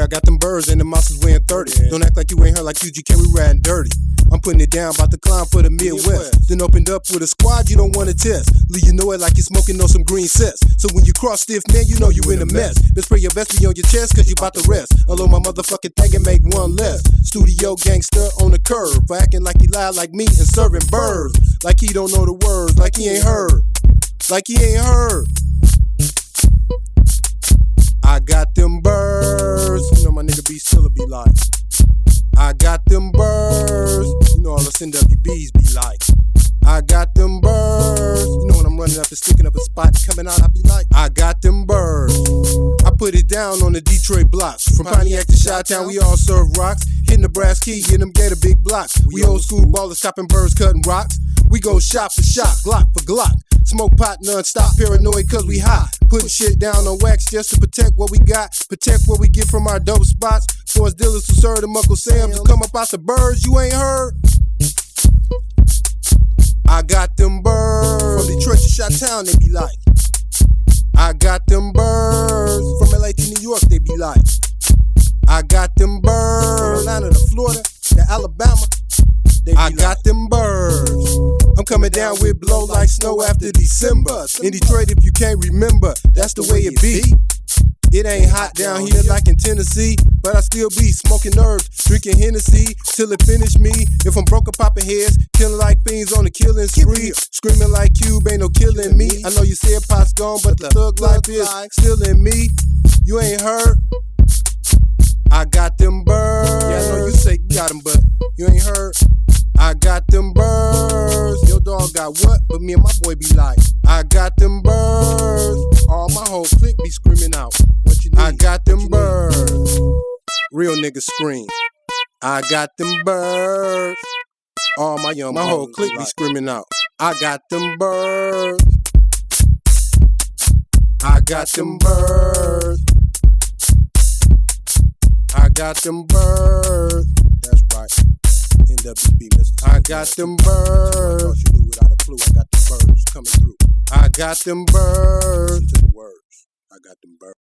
I got them birds and the monsters weighing 30. Don't act like you ain't heard like UGK, we riding dirty. I'm putting it down, about to climb for the Midwest. Then opened up with a squad you don't wanna test. Leave you know it like you're smoking on some green sets. So when you cross Stiffmann, you know you in a mess. Best spray your best be on your chest, cause you bout to rest. Unload my motherfucking thing and make one less. Studio gangster on the curve, for acting like he lied like me and serving birds. Like he don't know the words, like he ain't heard. Like he ain't heard. I got them birds. You know my nigga B Stiller be like. I got them birds. You know all us NWBs be like. I got them birds. You know when I'm running up and sticking up a spot coming out, I be like, I got them birds. I put it down on the Detroit blocks. From Pontiac to Chi-Town, we all serve rocks. Hitting the brass key, in them gator big blocks. We old school ballers, chopping birds, cutting rocks. We go shot for shot, Glock for Glock. Smoke pot non-stop, paranoid cause we hot. Putting shit down on wax just to protect what we got. Protect what we get from our dope spots. For us dealers who serve them Uncle Sam's who come up out the birds you ain't heard. I got them birds. From Detroit to Chi-Town they be like. I got them birds. From LA to New York they be like. I got them birds. From Atlanta to Florida to Alabama. I got them birds. I'm coming down with blow like snow after December. In Detroit, if you can't remember, that's the way it be. It ain't hot down here like in Tennessee, but I still be smoking herbs, drinking Hennessy till it finish me. If I'm broke, I'm popping heads, killing like fiends on the killing spree. Screaming like Cube, ain't no killing me. I know you said pot's gone, but the thug life is still in me. You ain't heard? I got them birds. Yeah, I know you say you got them, but you ain't heard. I got them birds. Your dog got what? But me and my boy be like, I got them birds. All my whole clique be screaming out, what you need? I got them birds. Real niggas scream. I got them birds. All my whole clique be screaming out, I got them birds. I got them birds. I got them birds. That's right. NWB, Mr. I got them birds. I thought you knew without a clue. I got them birds coming through. I got them birds. Listen to the words. I got them birds.